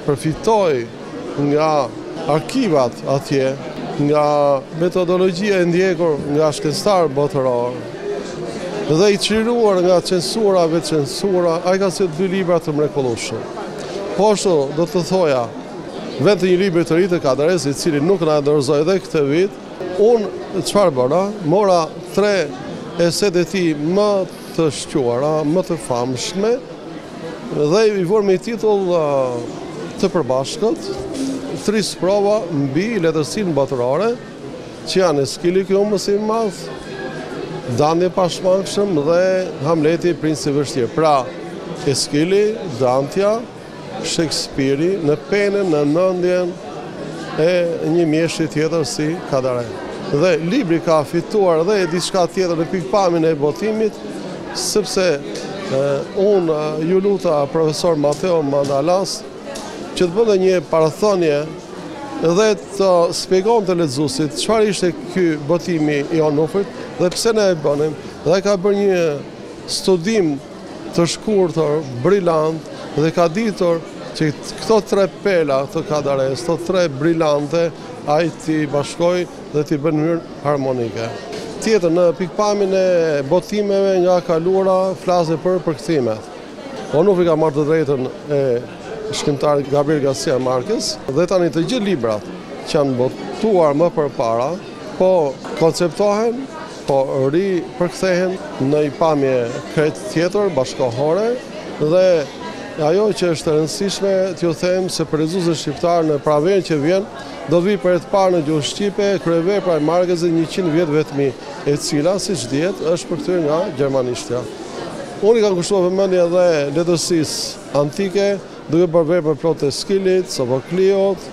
përfitoj nga arkivat atje, nga metodologjia e ndjekur nga shkencëtar botëror dhe i çliruar nga censura, ai ka sjellë 2 libra të mrekullueshëm. Po ashtu do të thoja, vetë një libër të ri të Kanadeze, i cili nuk na dorëzoi edhe këtë vit, unë çfarë bëra? Mora 3 eset e tij më të shquara, më të famshme dhe i vur me titull të përbashkët 3 sprova mbi letërsinë botërore, që janë Eskili ky humësi i madh, Dante pashmangshëm dhe Hamleti princ i vështirë. Pra, Eskili, Dantja, Shakespeare në penën, në nëndjen e një mjeshti tjetër si Kadare. Dhe libri ka fituar dhe diçka tjetër në pikpamjen e botimit, sepse unë ju luta profesor Mateo Mandalas që të bënte një parathonje dhe të shpjegon të lexuesit çfarë ishte ky botimi i Onufrit dhe pse ne e bënim. Dhe ka bërë një studim të shkurtër, brillant, dhe ka ditur që këto 3 pela të Kadares, këto 3 brillante, ai t'i bashkoj dhe t'i bën në mënyrë harmonike. Tjetër, në pikpamjen e botimeve nga kaluara flasë për përkthimet. Onufri ka marrë të drejtën e shkrimtarit Gabriel Garcia Marquez dhe tani të gjithë librat që janë botuar më përpara, po konceptohen, po ripërkthehen në një pamje krejt tjetër, bashkohore, dhe ajo që është e rëndësishme t'ju them se për lexuesin shqiptar në praverin që vjen, do të vi për e të parë në gjuhë shqipe kryevepra e Marquezit 100 vjet vetmi, e cila siç dihet është përkthyer nga gjermanishtja. Unë i kam kushtuar vëmendje edhe letërsisë antike, duke bërë vepra plot të Eskilit, Sofokliot.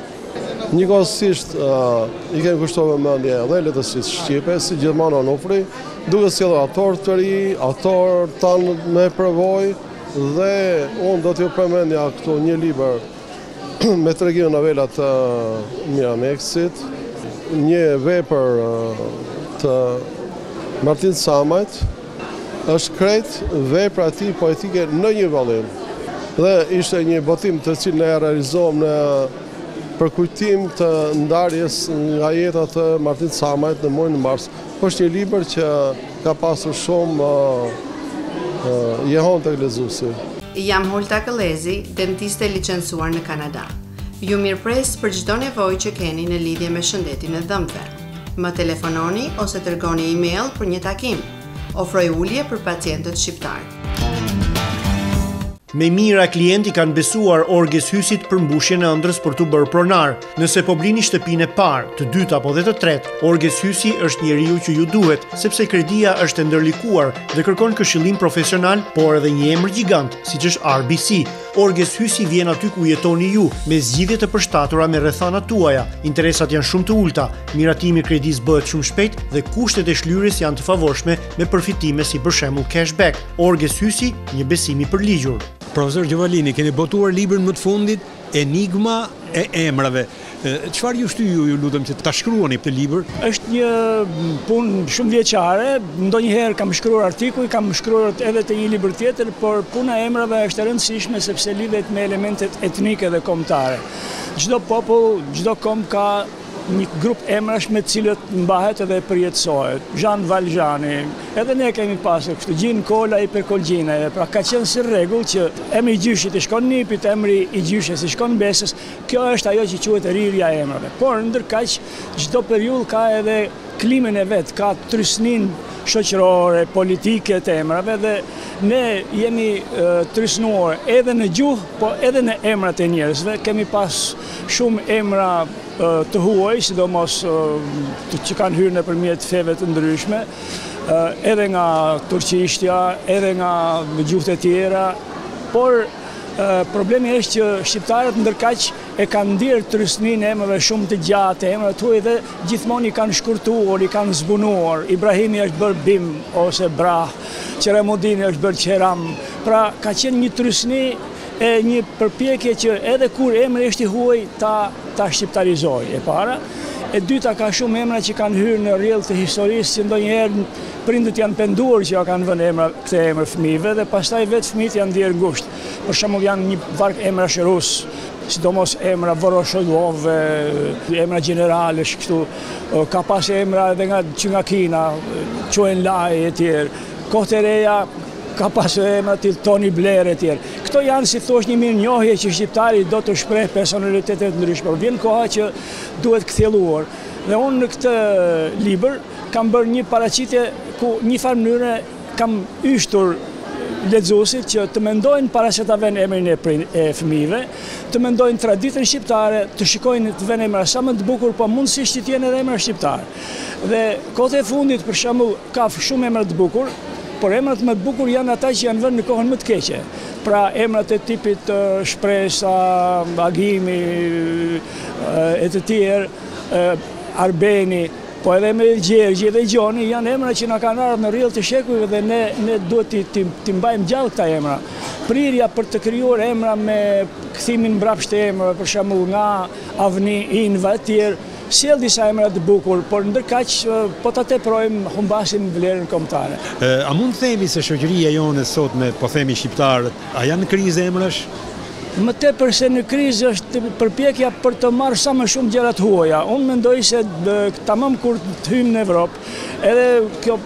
Njëkohësisht i kemi kushtuar vëmendje edhe letërsisë shqipe, si gjithmonë Onufri, duke sjellur autor të ri, autor tanë me përvojë, dhe unë do t'ju përmendja këtu një libër me tregime novela të Mirameksit, një vepër të Martin Samajt, është krejt vepra e tij poetike në një vëllim. Dhe ishte një botim të cilin ne realizojmë në përkujtim të ndarjes nga jeta të Martin Samajt në muajin mars. Është një libër që ka pasur shumë jehon të lexuesi. Jam Holta Këllezi, dentiste licencuar në Kanada. Ju mirëpres për çdo nevojë që keni në lidhje me shëndetin e dhëmbëve. Më telefononi ose dërgoni email për një takim. Ofroj ulje për pacientët shqiptar. Me mira klienti kanë besuar orges hysit për mbushjen e ëndrës për t'u bërë pronar. Nëse po blini shtëpinë e parë, të dytë apo dhe të tretë, orges hysi është njeriu që ju duhet, sepse kredia është e ndërlikuar dhe kërkon këshillim profesional, por edhe një emër gjigant, siç është RBC. Orges hysi vjen aty ku jetoni ju, me zgjidhje të përshtatura me rrethanat tuaja. Interesat janë shumë të ulta, miratimi i kredisë bëhet shumë shpejt dhe kushtet e shlyrjes janë të favorshme me përfitime si për shembull cashback. Orges hysi, një besim i përligjur. Profesor Gjovalini, keni botuar librin më të fundit, Enigma e emrave. Çfarë ju shtyju, ju lutem, që ta shkruani këtë libër? Është një punë shumë vjeçare, ndonjëherë kam shkruar artikuj, kam shkruar edhe të një libër tjetër, por puna e emrave është e rëndësishme sepse lidhet me elementet etnike dhe kombëtare. Çdo popull, çdo kombë ka një grup emrash me të cilët mbahet edhe përjetësohet. Jean Valjeani, edhe ne kemi pasur kështu, Gjin Kola i Perkolgjinave, pra ka qenë si rregull që emri i gjyshit i shkon nipit, emri i gjyshes i shkon besës. Kjo është ajo që quhet rirja e emrave. Por ndërkaq çdo periudhë ka edhe klimën e vet, ka trysnin shoqërore, politike të emrave dhe ne jemi trysnuar edhe në gjuhë, po edhe në emrat e njerëzve. Kemi pas shumë emra të huaj, sidomos që kanë hyrë nëpërmjet feve të ndryshme, edhe nga turqishtja, edhe nga gjuhët e tjera, por problemi është që shqiptarët ndërkaq e kanë ndirë trysninë e emrave shumë të gjatë, emrat huaj dhe gjithmonë i kanë shkurtuar, i kanë zbunuar. Ibrahimi është bërë Bim ose Brah, Qeremudini është bërë Qeram. Pra ka qenë një trysni e një përpjekje që edhe kur emri është i huaj ta shqiptarizoj e para. E dyta, ka shumë emra që kanë hyrë në rrjedh të historisë që ndonjëherë prindët janë penduar që ja kanë vënë këto emra fëmijëve dhe pastaj vetë fëmijët janë ndier ngushtë. Për shembull janë një varg emrash rus, sidomos emra Voroshodove, emra generalesh kështu, ka pas emra edhe nga Kina, quhen Lai e tjerë. Kohët e reja ka pas emra til Tony Blair e tjerë. Këto janë, si thosh, një mirënjohje që shqiptari do të shpreh personalitetet ndryshme. Vjen koha që duhet kthjelluar. Dhe unë në këtë libër kam bërë një paraqitje ku një farë mënyre kam yshtur lexuesit që të mendojnë para se ta vënë emrin e fëmijëve, të mendojnë traditën shqiptare, të shikojnë të vënë emra sa më të bukur, po mundësisht të jenë edhe emra shqiptar. Dhe kohët e fundit, për shembull, ka shumë emra të bukur, por emrat më të bukur janë ata që janë vënë në kohën më të keqe. Pra emrat e tipit Shpresa, Agimi e të tjerë, Arbeni, po edhe me Gjergji dhe Gjoni janë emra që na kanë ardhur në rrjedh të shekujve dhe ne duhet t'i mbajmë gjallë këta emra. Prirja për të krijuar emra me kthimin mbrapsht të emrave, për shembull nga Avni, Inva e tjerë, sjell disa emra të bukur, por ndërkaq po ta teprojmë humbasim vlerën kombëtare. A mund të themi se shoqëria jone sot me, po themi, shqiptarët, a janë në krizë emrash? Më tepër se në krizë është përpjekja për të marrë sa më shumë gjëra të huaja. Unë mendoj se tamam kur të hyjmë në Evropë, edhe kjo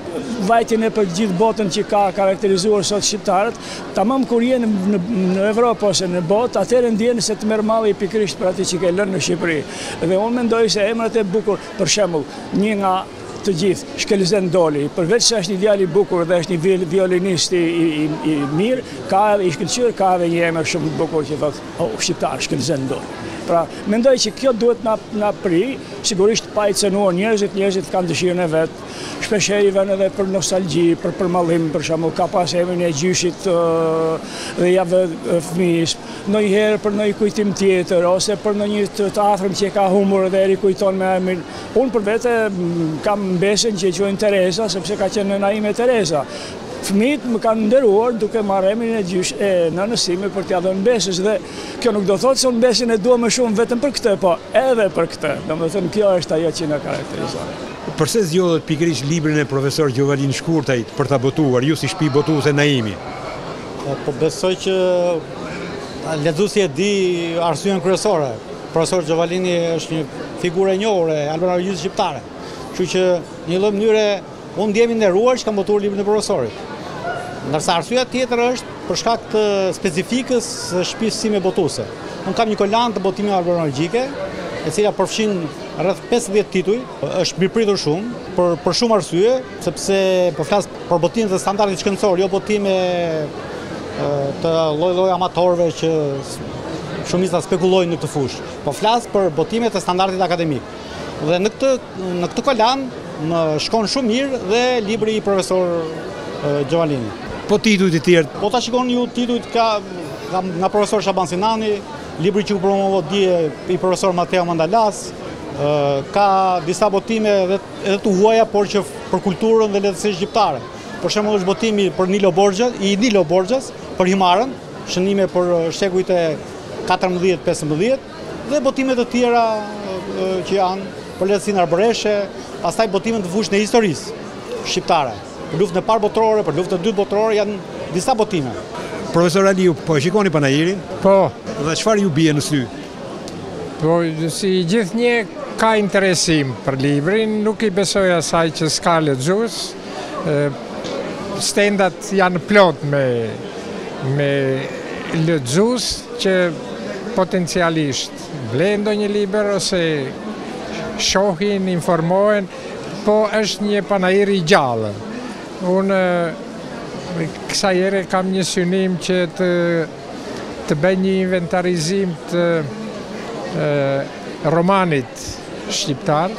vajtjen e për gjithë botën që ka karakterizuar sot shqiptarët, tamam kur jenë në Evropë ose në botë, atëherë ndjeni se të merr malli pikërisht për atë që ke lënë në Shqipëri. Dhe unë mendoj se emrat e bukur, për shembull, një nga të gjithë, Shkelzen Doli, përveç se është një djalë i bukur dhe është një violinist i mirë, ka edhe i shkëlqyer, ka edhe një emër shumë të bukur që thotë shqiptar, Shkelzen Doli. Pra, mendoj që kjo duhet na pri, sigurisht pa i cënuar njerëzit kanë dëshirën e vet. Shpeshherë i vënë edhe për nostalgji, për përmallim, për shembull, ka pas emrin e gjyshit dhe ja vë fëmijës, ndonjëherë për ndonjë kujtim tjetër ose për ndonjë të afërm që ka humbur dhe e rikujton me emrin. Unë për vete kam mbesën që e quajnë Teresa, sepse ka qenë nëna ime Teresa. Fëmijët më kanë nderuar duke marrë emrin e nënës time për t'ia dhënë mbesës dhe kjo nuk do thotë se unë mbesin e dua më shumë vetëm për këtë, po edhe për këtë. Domethënë kjo është ajo që na karakterizon. Përse zgjodhet pikërisht librin e profesor Gjovalin Shkurtajt për ta botuar, ju si shtëpi botuese Naimi? Po besoj që lexuesi e di arsyen kryesore. Profesor Gjovalini është një figurë e njohur e albanojisë shqiptare. Kështu që në një lloj mënyre unë ndjehemi nderuar që kam botuar librin e profesorit. Ndërsa arsyeja tjetër është për shkak të specifikës së shtëpisë sime botuese. Unë kam një kolan të botimeve albanologjike, e cila përfshin rreth 50 tituj, është mirëpritur shumë për shumë arsye, sepse po flas për botimet e standardit shkencor, jo botime të lloj amatorëve që shumica spekulojnë në këtë fushë. Po flas për botimet e standardit akademik. Dhe në këtë kolan më shkon shumë mirë dhe libri i profesor Gjovalini. Po titujt e tjerë? Po ta shikoni ju titujt nga profesor Shaban Sinani, libri që u promovoi dje i profesor Mateo Mandalas, ka disa botime edhe të huaja, por që për kulturën dhe lehtësinë shqiptare. Për shembull është botimi për Nilo Borxhas, për Himarën, shënime për shekujt e 14-15 dhe botimet e tjera që janë për lehtësinë arbëreshe, pastaj botimet të fushën e historisë shqiptare. Për luftën e parë botërore, për luftën e dytë botërore janë disa botime. Profesor Aliu, po e shikoni Panairin? Po. Dhe çfarë ju bie në sy? Po, si gjithnjë ka interesim për librin, nuk i besoj asaj që s'ka lexues. Stendat janë plot me lexues që potencialisht blejnë ndonjë libër ose shohin, informohen, po është një Panairi i gjallë. Unë kësaj ere kam një synim që të bëj një inventarizim të romanit shqiptar,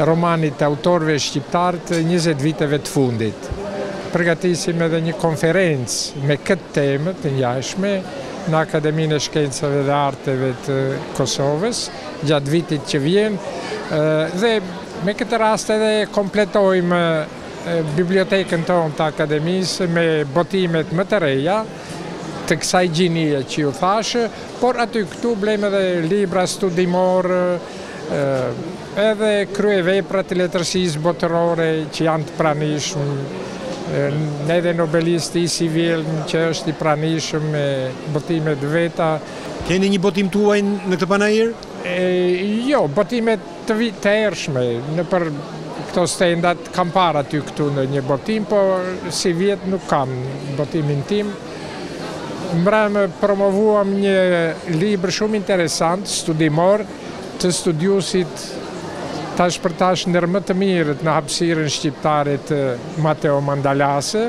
romanit autorëve shqiptar të 20 viteve të fundit. Përgatisim edhe një konferencë me këtë temë të njajshme në Akademinë e Shkencave dhe Arteve të Kosovës, gjatë vitit që vjen, dhe me këtë rast edhe kompletojmë bibliotekën tonë të Akademisë me botimet më të reja, të kësaj gjinie që ju thashë, por aty këtu blejmë edhe libra studimor, edhe kryevepra të letërsisë botërore që janë të pranishëm, edhe nobelisti i civil që është i pranishëm me botimet veta. Keni një botim tuaj në këtë Panair? Jo, botimet të ershme, në për këto stendat kam para aty këtu në një botim, po si vjetë nuk kam botimin tim. Mbrëmë promovuam një libër shumë interesant, studimor, të studiusit tash për tash ndër më të mirët në hapësirën shqiptare të Mateo Mandalase,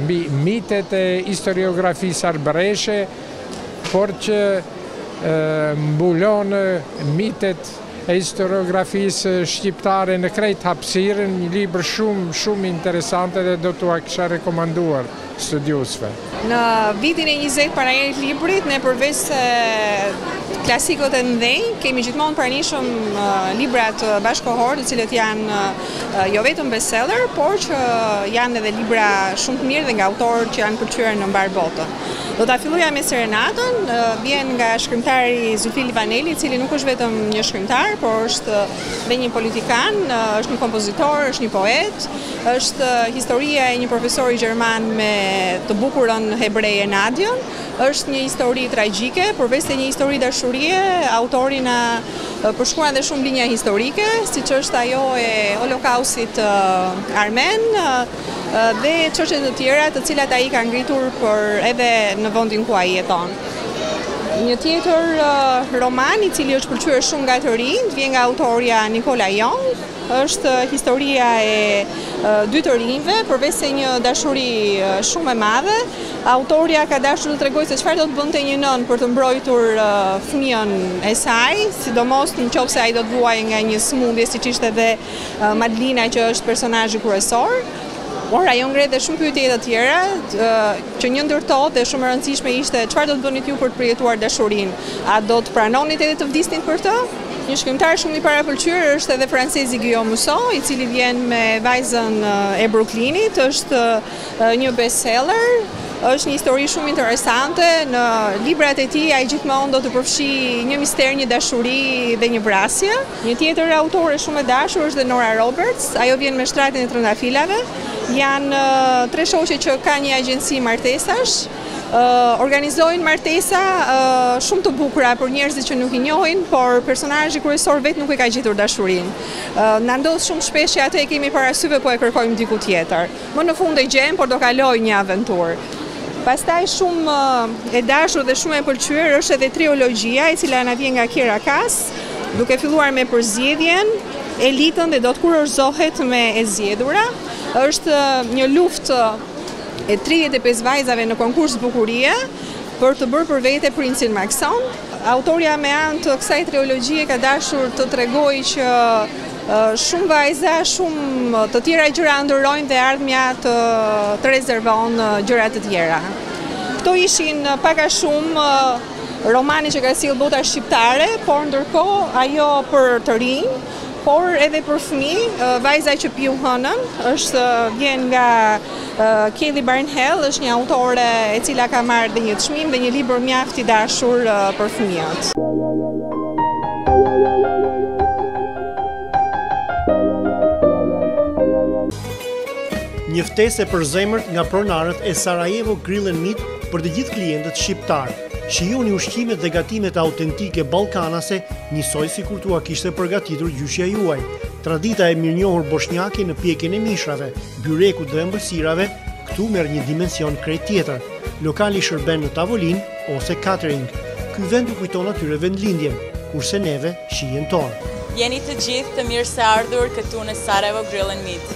mbi mitet e historiografisë arbëreshe, por që mbulon mitet e historiografisë shqiptare në krejt hapësirën, një libër shumë interesante dhe do t'ua kisha rekomanduar studiusve. Në vitin e 20 para erë Librit, ne përveç se klasikët e ndhenjë, kemi gjithmonë pranishëm librat bashkohor, të cilët janë jo vetëm bestseller, por që janë edhe libra shumë të mirë dhe nga autorë që janë pëlqyer në mbar botën. Do ta filloja me Serenatën, vjen nga shkrimtari Zulfi Livaneli, i cili nuk është vetëm një shkrimtar, por është dhe një politikan, është një kompozitor, është një poet, është historia e një profesori gjerman me të bukurën hebreje Nadion, është një histori tragjike, përveç se një histori dashurie, autori na përshkruan dhe shumë linja historike, siç është ajo e Holokaustit armen dhe çështje të tjera të cilat ai ka ngritur për edhe në vendin ku ai jeton. Një tjetër roman i cili është pëlqyer shumë nga të rinjt, vjen nga autorja Nicola Jong, është historia e dy të rinjve, përveç se një dashuri shumë e madhe. Autorja ka dashur të tregojë se çfarë do të bënte një nën për të mbrojtur fëmijën e saj, sidomos nëse ai do të vuajë nga një sëmundje siç ishte edhe Madlina që është personazhi kryesor. Por ajo ngre dhe shumë pyetje të tjera, që një ndër to dhe shumë e rëndësishme ishte çfarë do të bënit ju për të përjetuar dashurinë? A do të pranonit edhe të vdisnit për të? Një shkrimtar shumë i parapëlqyer është edhe francezi Guillaume Musso, i cili vjen me Vajzën e Brooklynit, është një bestseller. Është një histori shumë interesante, në librat e tij ai gjithmonë do të përfshi një mister, një dashuri dhe një vrasje. Një tjetër autore shumë e dashur është Nora Roberts, ajo vjen me Shtratin e Trëndafilave. Janë tre shoqe që kanë një agjenci martesash, organizojnë martesa shumë të bukura për njerëzit që nuk i njohin, por personazhi kryesor vetë nuk e ka gjetur dashurinë. Na ndodh shumë shpesh që atë e kemi parasyve po e kërkojmë diku tjetër. Më në fund e gjejmë, por do kalojë një aventurë. Pastaj shumë e dashur dhe shumë e pëlqyer është edhe triologjia, e cila na vjen nga Kiera Kas, duke filluar me Përzgjedhjen, Elitën dhe do të kurorzohet me E zgjedhura. Është një luftë e 35 vajzave në konkurs bukurie për të bërë për vete princin Maxon. Autorja me anë të kësaj triologjie ka dashur të tregojë që shumë vajza, shumë të tjera gjëra ndërrojnë dhe ardhmja të rezervon gjëra të tjera. Këto ishin pak a shumë romani që ka sjellë bota shqiptare, por ndërkohë ajo për të rinj, por edhe për fëmijë, Vajza që piu hënën, vjen nga Kelly Barnhill, është një autore e cila ka marrë dhe një çmim dhe një libër mjaft i dashur për fëmijët. Një ftesë e përzemërt nga pronarët e Sarajevo Grill & Meat për të gjithë klientët shqiptarë. Shijoni ushqimet dhe gatimet autentike ballkanase, njësoj sikur t'ua kishte përgatitur gjyshja juaj. Tradita e mirënjohur boshnjake në pjekjen e mishrave, byrekut dhe ëmbëlsirave, këtu merr një dimension krejt tjetër. Lokali shërben në tavolinë ose catering. Ky vend u kujton atyre vendlindjen, kurse neve shijen tonë. Jeni të gjithë të mirë se ardhur këtu në Sarajevo Grill & Meat.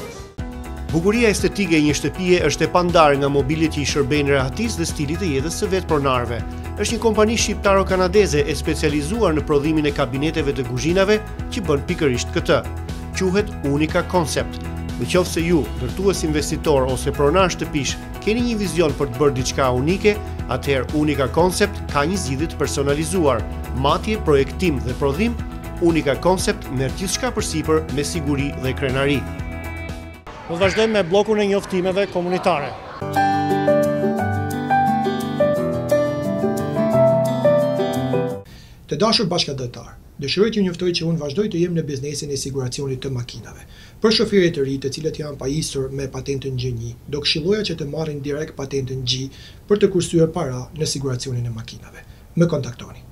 Bukuria estetike e një shtëpie është e pandarë nga mobiljet që i shërbejnë rehatis dhe stilit të jetës së vetë pronarëve. Është një kompani shqiptaro-kanadeze e specializuar në prodhimin e kabineteve të kuzhinave që bën pikërisht këtë. Quhet Unika Concept. Në qoftë se ju, ndërtues investitor ose pronar shtëpish, keni një vizion për të bërë diçka unike, atëherë Unika Concept ka një zgjidhje të personalizuar, matje, projektim dhe prodhim. Unika Concept merr gjithçka përsipër me siguri dhe krenari. Do të vazhdojmë me bllokun e njoftimeve komunitare. Të dashur bashkëdhëtar, dëshiroj t'ju njoftoj që unë vazhdoj të jem në biznesin e siguracionit të makinave. Për shoferët të ri të cilët janë pajisur me patentën G1, do këshilloja që të marrin direkt patentën G për të kursyer para në siguracionin e makinave. Më kontaktoni.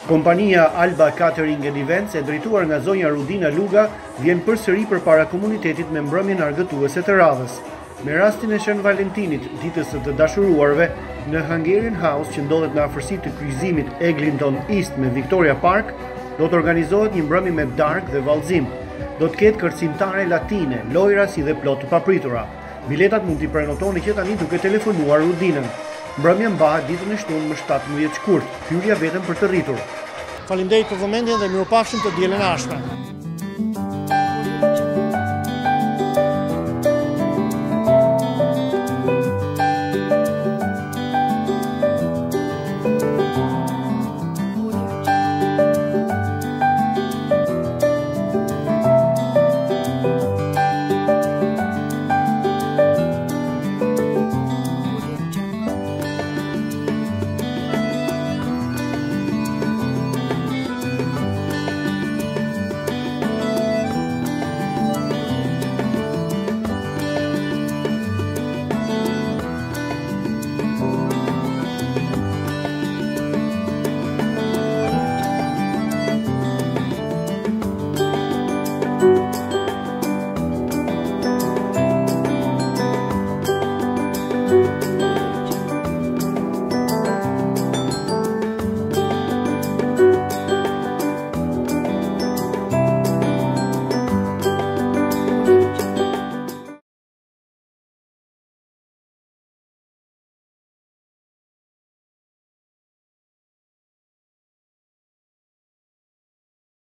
Kompania Alba Catering and Events, e drejtuar nga zonja Rudina Luga, vjen përsëri përpara komunitetit me mbrëmjen argëtuese të radhës. Me rastin e Shën Valentinit, ditës së të dashuruarve, në Hungarian House që ndodhet në afërsi të kryqëzimit Eglinton East me Victoria Park, do të organizohet një mbrëmje me darkë dhe vallëzim. Do të ketë kërcimtare latine, lojra si dhe plot të papritura. Biletat mund t'i prenotoni që tani duke telefonuar Rudinën. Mbrëmja mbahet ditën e shtunë më 17 shkurt, hyrja vetëm për të rritur. Faleminderit për vëmendjen dhe mirupafshim të dielën e ardhshme.